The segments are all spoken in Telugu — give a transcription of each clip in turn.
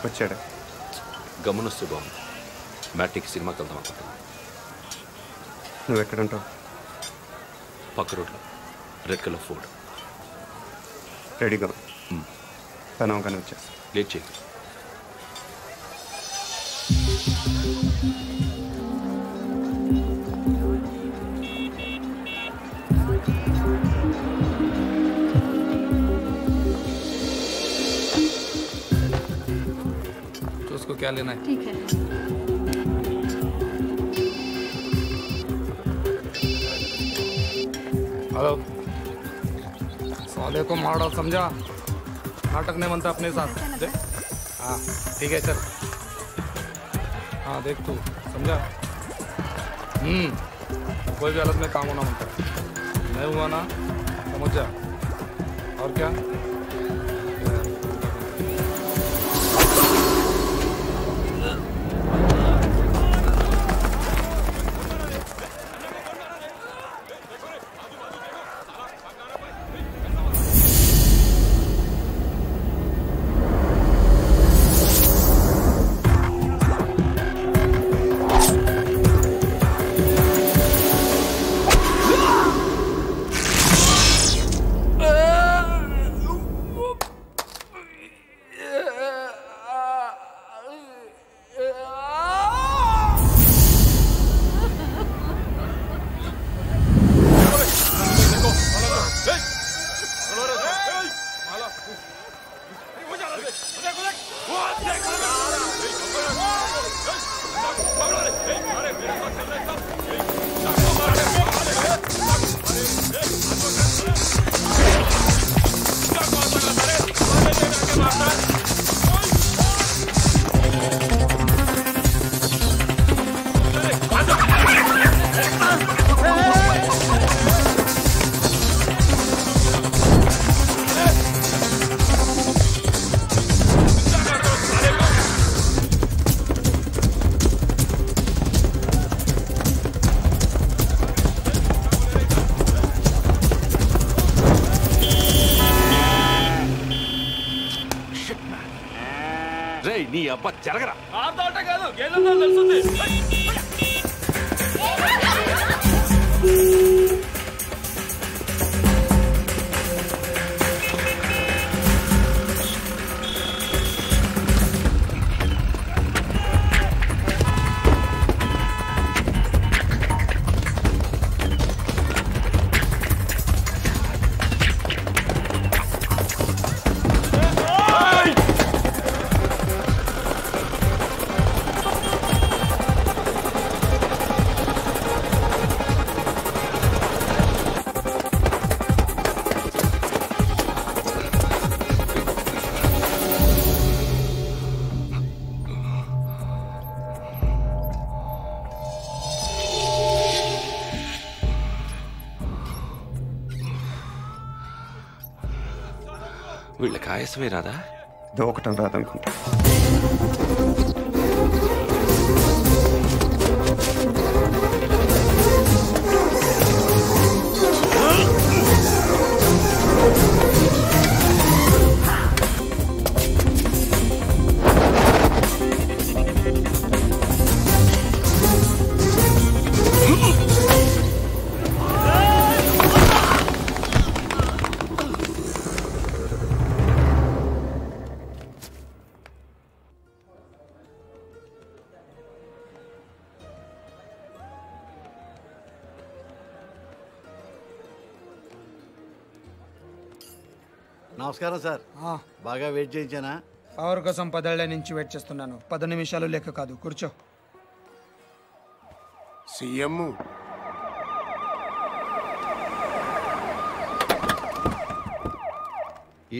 వచ్చాడు. గమనిస్తూ బాగుంది. మ్యాట్నికి సినిమాకి వెళ్దాం అనుకుంటున్నా. నువ్వు ఎక్కడుంటావు? పక్క రోడ్లో రెడ్ కలర్ ఫోర్డ్. రెడీగా తను కానీ వచ్చేసి లేట్ చేయకు. उसको क्या लेना है? ठीक है। हेलो, साले को मारो, समझा? नाटक नहीं बनता अपने साथ। हाँ ठीक है चल। हाँ देख तू, समझा? कोई भी हालत में काम होना बनता है, नहीं हुआ ना समझ जा। और क्या? నీ అబ్బా జరగరా. ఆటోట కాదు గేదెల్లో తెలుస్తుంది. వీళ్ళకి ఆయాసమే రాదా? దూకటం రాదనుకుంటా. నమస్కారం సార్. బాగా వెయిట్ చేయించానా? పవర్ కోసం 10 ఏళ్ల నుంచి వెయిట్ చేస్తున్నాను. 10 నిమిషాలు లెక్క కాదు. కూర్చో. సీఎం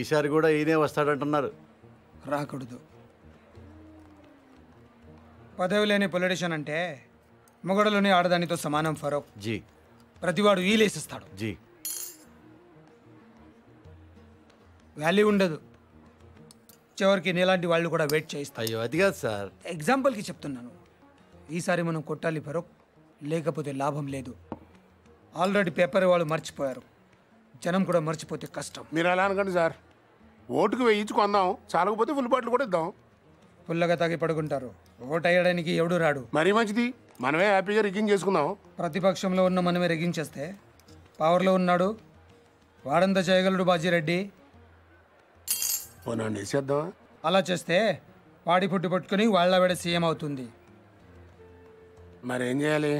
ఈసారి కూడా ఈయనే వస్తాడంటున్నారు. రాకూడదు. పదవి లేని పొలిటీషియన్ అంటే మొగడలోని ఆడదానితో సమానం ఫరూక్. జీ. ప్రతివాడు ఈలేసిస్తాడు. జీ. వాల్యూ ఉండదు. చివరికి నీలాంటి వాళ్ళు కూడా వెయిట్ చేయిస్తారు. అయ్యో అది కాదు సార్, ఎగ్జాంపుల్కి చెప్తున్నాను. ఈసారి మనం కొట్టాలి ఫరూక్, లేకపోతే లాభం లేదు. ఆల్రెడీ పేపర్ వాళ్ళు మర్చిపోయారు. జనం కూడా మర్చిపోతే కష్టం. మీరు అలా అనకండి సార్. ఓటుకు వేయించి కొందాం, చాలకపోతే ఫుల్ బాటిల్ కూడా ఇద్దాం. పుల్లగా తాగి పడుకుంటారు. ఓటు వేయడానికి ఎవడు రాడు. మరీ మంచిది, మనమే హ్యాపీగా రిగ్గింగ్ చేసుకుందాం. ప్రతిపక్షంలో ఉన్న మనమే రెగించేస్తే పవర్లో ఉన్నాడు వాడంతా చేయగలడు బాజీరెడ్డి. పోనండి వేసేద్దామా? అలా చేస్తే వాడి పుట్టి పట్టుకుని వాళ్ళ వేడ సీఎం అవుతుంది. మరేం చేయాలి?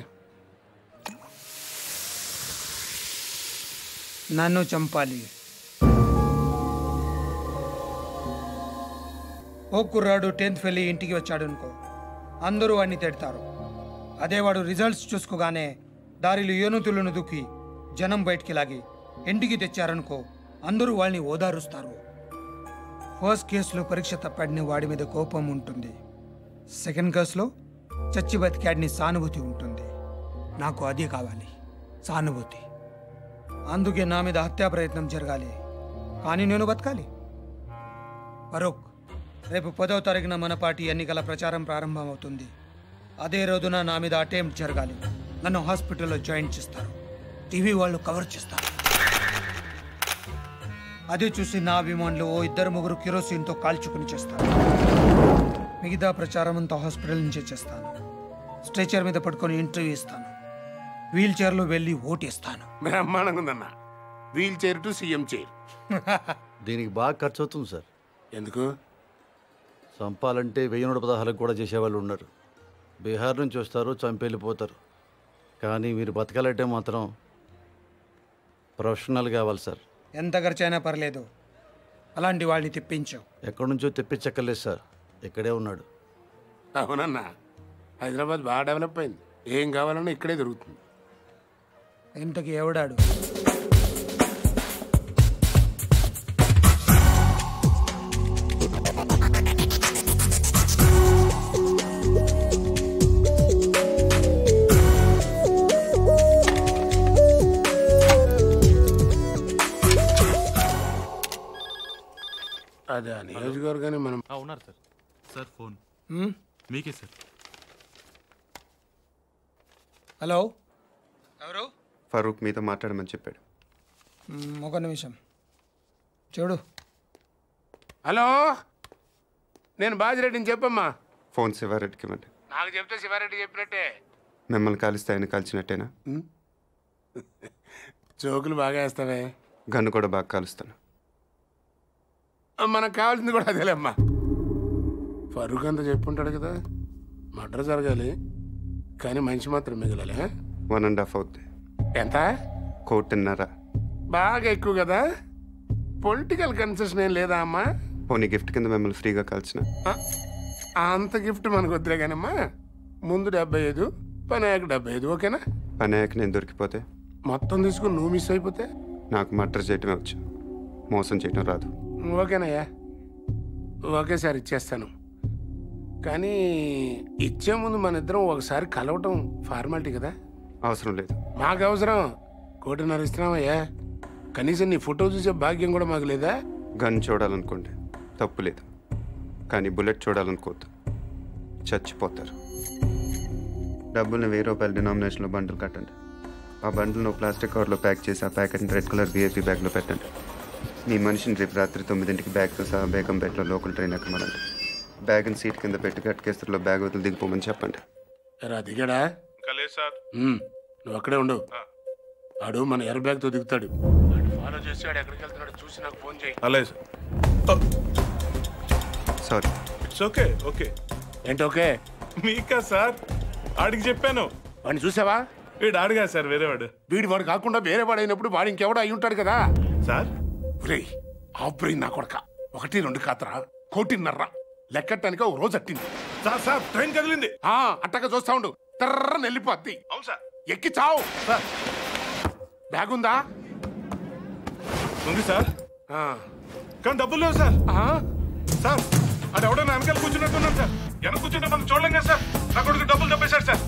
నన్ను చంపాలి. ఓ కుర్రాడు 10th వెళ్ళి ఇంటికి వచ్చాడు అనుకో, అందరూ వాడిని తిడతారు. అదే వాడు రిజల్ట్స్ చూసుకోగానే దారిలో ఏనుతులను దుక్కి జనం బయటికి లాగి ఇంటికి తెచ్చారనుకో, అందరూ వాళ్ళని ఓదారుస్తారు. ఫస్ట్ కేసులో పరీక్ష తప్పాడిని వాడి మీద కోపం ఉంటుంది. సెకండ్ కేసులో చచ్చి బతికాడిని సానుభూతి ఉంటుంది. నాకు అదే కావాలి, సానుభూతి. అందుకే నా మీద హత్యా ప్రయత్నం జరగాలి, కానీ నేను బతకాలి. ఫరూక్, రేపు 10వ తారీఖున మన పార్టీ ఎన్నికల ప్రచారం ప్రారంభమవుతుంది. అదే రోజున నా మీద అటెంప్ట్ జరగాలి. నన్ను హాస్పిటల్లో జాయిన్ చేస్తారు, టీవీ వాళ్ళు కవర్ చేస్తారు. అది చూసి నా అభిమానులు ఓ 2-3 కిరోసిన్తో కాల్చుకుని చేస్తారు. మిగతా ప్రచారం అంతా హాస్పిటల్ నుంచే చేస్తాను. స్ట్రెచర్ మీద పట్టుకొని ఇంటర్వ్యూ ఇస్తాను. వీల్ చైర్లో వెళ్ళి ఓటేస్తాను. బ్రహ్మాండంగా ఉందన్న. Wheel chair to CM chair. దీనికి బాగా ఖర్చు అవుతుంది సార్. ఎందుకు? చంపాలంటే 1116 కూడా చేసేవాళ్ళు ఉన్నారు. బీహార్ నుంచి వస్తారు, చంపేళ్ళిపోతారు. కానీ మీరు బతకాలంటే మాత్రం ప్రొఫెషనల్ కావాలి సార్. ఎంత ఖర్చైనా పర్లేదు, అలాంటి వాళ్ళని తెప్పించు. ఎక్కడి నుంచో తెప్పించక్కర్లేదు సార్, ఇక్కడే ఉన్నాడు. అవునన్నా, హైదరాబాద్ బాగా డెవలప్ అయింది. ఏం కావాలన్నా ఇక్కడే దొరుకుతుంది. ఇంతకి ఎవడాడు? అదే నియోజకవర్గాన్ని మనం ఉన్నారు సార్. సార్ ఫోన్ మీకే సార్. హలో, ఎవరు? ఫరూక్ మీతో మాట్లాడమని చెప్పాడు. ఒక నిమిషం చూడు. హలో, నేను బాజిరెడ్డిని చెప్పమ్మా. ఫోన్ శివారెడ్డికి ఇవ్వండి. నాకు చెప్తే శివారెడ్డి చెప్పినట్టే. మిమ్మల్ని కలిస్తే ఆయన కలిసినట్టేనా? జోకులు బాగా వేస్తావే. గన్ను కూడా బాగా కాలుస్తాను. మనకు కావాల్సింది కూడా అదేలేమ్మా. ఫరూక్ అంతా చెప్పుంటాడు కదా, మర్డర్ జరగాలి కానీ మనిషి మాత్రం మిగలాలి. 1.5 అవుద్ది. ఎంత? 1.5. బాగా ఎక్కువ కదా. పొలిటికల్ కన్సెషన్ ఏం లేదా అమ్మా? పోనీ గిఫ్ట్ కింద మిమ్మల్ని ఫ్రీగా కలిసిన. అంత గిఫ్ట్ మనకు వద్దులే కానమ్మా. ముందు 75, పని అయ్యాక 75, ఓకేనా? పని అయ్యాక నేను దొరికిపోతే? మొత్తం తీసుకుని నువ్వు మిస్ అయిపోతే? నాకు మర్డర్ చేయటమే వచ్చు, మోసం చేయటం రాదు. ఓకేనయ్యా, ఒకేసారి ఇచ్చేస్తాను. కానీ ఇచ్చే ముందు మన ఇద్దరం ఒకసారి కలవటం ఫార్మాలిటీ కదా. అవసరం లేదు. మాకు అవసరం. 1.5 ఇస్తున్నామయ్యా. కనీసం నీ ఫోటో చూసే భాగ్యం కూడా మాకు లేదా? గన్ చూడాలనుకోండి, తప్పు లేదు. కానీ బుల్లెట్ చూడాలనుకోవద్దు, చచ్చిపోతారు. డబ్బుల్ని 1000 రూపాయల డినామినేషన్లో బండిల్ కట్టండి. ఆ బండిల్ను ప్లాస్టిక్ కవర్లో ప్యాక్ చేసి ఆ ప్యాకెట్ని రెడ్ కలర్ VIP బ్యాగ్లో పెట్టండి. మీ మనిషిని రేపు రాత్రి 9ంటికి బ్యాగ్తో సహా బేగంపేటలో లోకల్ ట్రైన్ ఎక్కమనండి. బ్యాగ్ని సీట్ కింద పెట్టి గట్కేస్తలో బ్యాగ్ వదిలి దిగిపోమని చెప్పండి. దిగాడా? నువ్వు అక్కడే ఉండు. ఆడు మన ఎర్ర బ్యాగ్తో దిగుతాడు. ఫాలో చేసి ఆడు ఎక్కడికి వెళ్తున్నాడు చూసి నాకు ఫోన్ చేయి. అలాగే sir. Sorry. It's okay. Okay ఏంటి ఓకే? మీకా సార్? ఆడికి చెప్పాను. వాడిని చూసావా? వీడు ఆడుగా సార్, వేరేవాడు. వీడి వాడు కాకుండా వేరే వాడు అయినప్పుడు వాడు ఇంకెవడో అయి ఉంటాడు కదా సార్. ఆబ్రెయిన్ నా కొడక. 1-2 కాతరా, 1.5 లెక్కటానికి ఒక రోజు అట్టింది. సార్ సార్ ట్రైన్ కదిలింది. అట్టగా చూస్తా ఉండు, తర్రని వెళ్ళిపోద్ది. అవును సార్. ఎక్కి చావు. బ్యాగ్ ఉందా? ఉంది సార్, కానీ డబ్బులు లేవు సార్. సార్ అది ఎవడో నా వెనకాల కూర్చున్నట్టున్నాడు సార్. వెనక కూర్చుంటే మనం చూడలేం కదా సార్. నా కొడుకు డబ్బులు తప్పేశాడు సార్.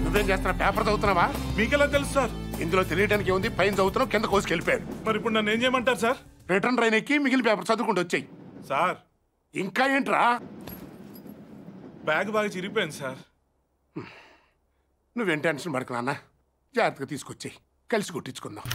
నువ్వేం చేస్తున్నా? పేపర్ చదువుతున్నావా? మీకెలా తెలుసు సార్? ఇందులో తెలియడానికి ఉంది, పైన చదువుతున్నాం, కింద కోసుకెళ్ళిపోయాడు. మరి ఇప్పుడు నన్ను ఏం చేయమంటారు సార్? రిటర్న్ ట్రైన్ ఎక్కి మిగిలిన పేపర్ చదువుకుంటూ వచ్చాయి. సార్ ఇంకా ఏంట్రా? బ్యాగ్ బాగా చిరిగిపోయింది సార్. నువ్వేం టెన్షన్ పడకు నాన్న, జాగ్రత్తగా తీసుకొచ్చాయి, కలిసి కొట్టించుకుందాం.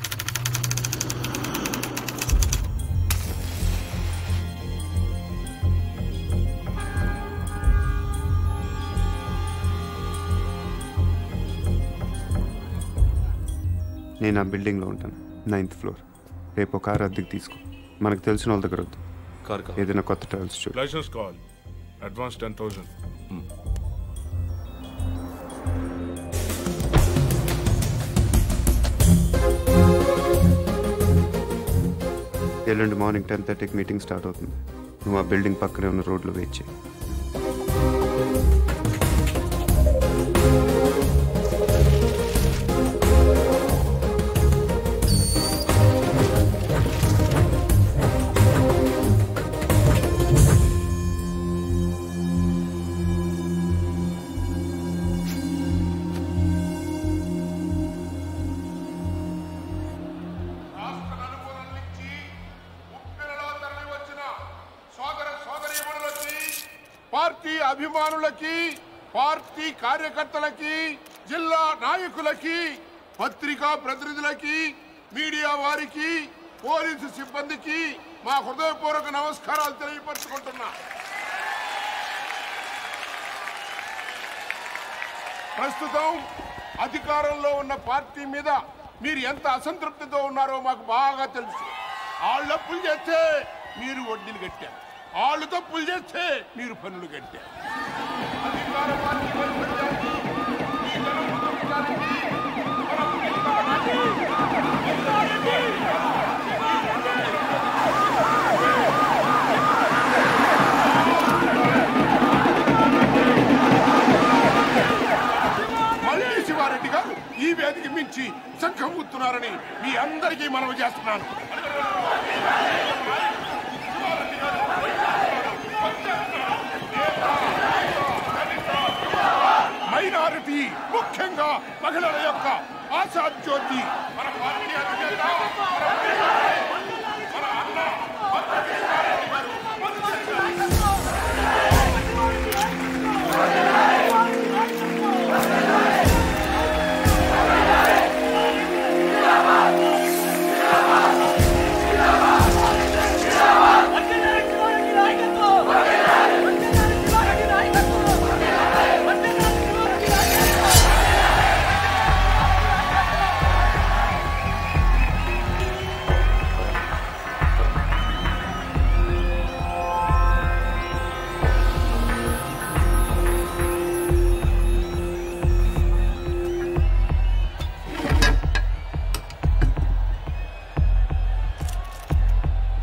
నేను ఆ బిల్డింగ్లో ఉంటాను, 9th floor. రేపు కార్ అద్దెకి తీసుకో. మనకు తెలిసిన వాళ్ళ దగ్గర వద్దు. ఏదైనా కొత్త ట్రావెల్స్ చూడు. లైసెన్స్ కావాలి, అడ్వాన్స్ 10,000. ఎల్లుండి మార్నింగ్ 10:30కి మీటింగ్ స్టార్ట్ అవుతుంది. నువ్వు ఆ బిల్డింగ్ పక్కనే ఉన్న రోడ్లో వెయిట్ చేయి. పార్టీ అభిమానులకి, పార్టీ కార్యకర్తలకి, జిల్లా నాయకులకి, పత్రికా ప్రతినిధులకి, మీడియా వారికి, పోలీసు సిబ్బందికి మా హృదయపూర్వక నమస్కారాలు తెలియపరుచుకుంటున్నా. ప్రస్తుతం అధికారంలో ఉన్న పార్టీ మీద మీరు ఎంత అసంతృప్తితో ఉన్నారో మాకు బాగా తెలుసు. వాళ్ళు అప్పులు చేస్తే మీరు వడ్డీలు కట్టారు, వాళ్ళు తప్పులు చేస్తే మీరు పన్నులు కట్టారు. అధికార పార్టీ వైఫల్యాన్ని, ఈ గణపు దొంగతనానికి మళ్ళీ శివారెడ్డి గారు ఈ వేదిక మించి సంఘం గుర్తున్నారని మీ అందరికీ మనవి చేస్తున్నాను. మైనారిటీ, ముఖ్యంగా మహిళల యొక్క ఆశాజ్యోతి మన పార్టీ అధినేత, మన అన్న శివారెడ్డి గారు.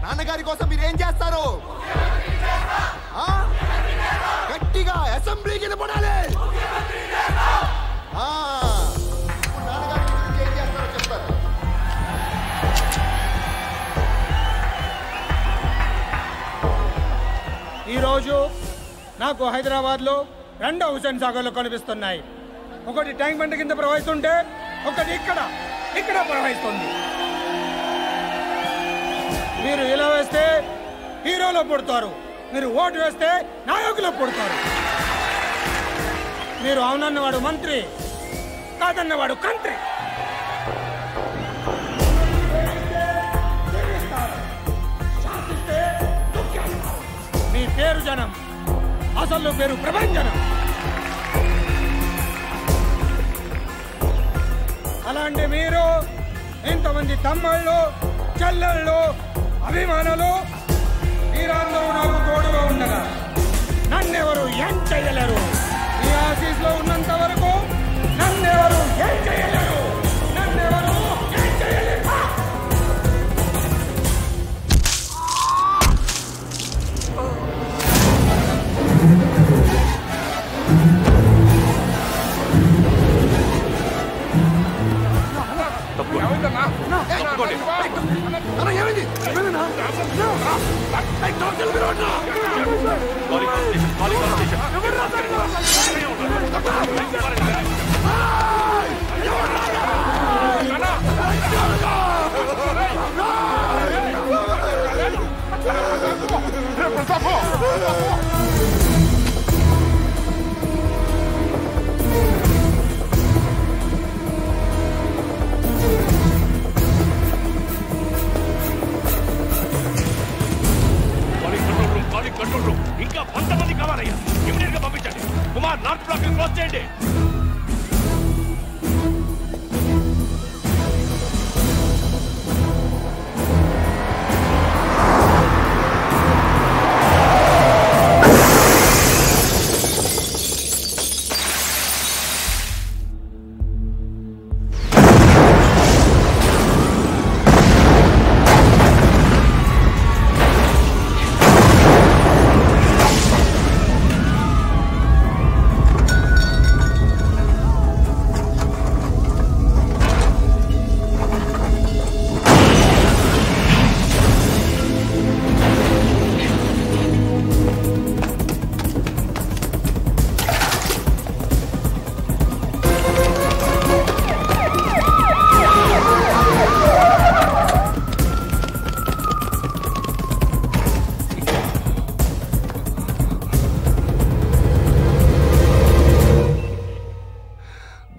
నాన్నగారి కోసం మీరేం చేస్తారు? గట్టిగా అసెంబ్లీకి నిలబడాలి. నాన్నగారి గురించి ఏం చేస్తారో చెప్తారు. ఈరోజు నాకు హైదరాబాద్లో 2 హుసేన్ సాగర్లు కనిపిస్తున్నాయి. ఒకటి ట్యాంక్ బండ్ కింద ప్రవహిస్తుంటే, ఒకటి ఇక్కడ ప్రవహిస్తుంది. మీరు ఇలా వేస్తే హీరోలో పుడతారు, మీరు ఓటు వేస్తే నాయకులో పుడతారు. మీరు అవునన్నవాడు మంత్రి, కాదన్నవాడు కంత్రి. మీ పేరు జనం, అసలు పేరు ప్రభంజనం. అలాంటి మీరు ఇంతమంది తమ్ముళ్ళు, చెల్లెళ్ళు, అభిమానులు మీరందరూ నాకు తోడుగా ఉండగా నన్నెవరు ఏం చేయలేరు. ఈ ఆఫీస్లో ఉన్నంత వరకు నన్నెవరు ఏం చేయలేరు. నన్నెవరు ఏం చేయలేరు. కంట్రోల్ రూమ్ ఇంకా 100 మంది కావాలయ్యా. ఇమీడియట్ గా పంపించండి. కుమార్ నార్త్ బ్లాక్ క్లోజ్ చేయండి.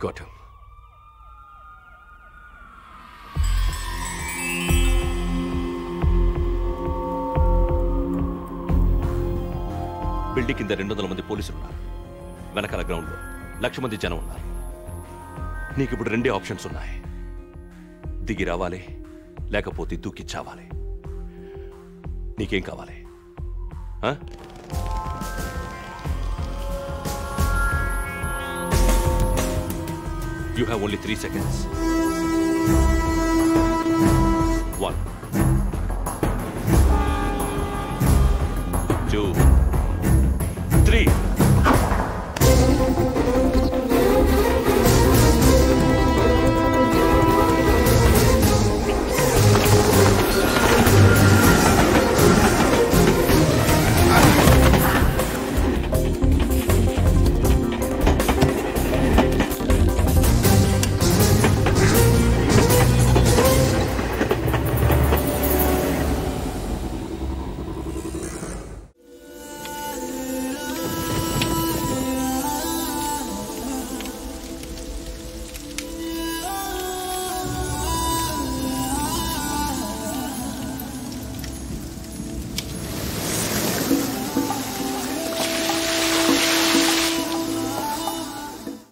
Got him. బిల్డింగ్ కింద 200 మంది పోలీసులు ఉన్నారు. వెనకాల గ్రౌండ్ లో 1,00,000 మంది జనం ఉన్నారు. నీకు ఇప్పుడు 2 ఆప్షన్స్ ఉన్నాయి. దిగి రావాలి, లేకపోతే దూకి చావాలి. నీకేం కావాలి? You have only 3 seconds. 1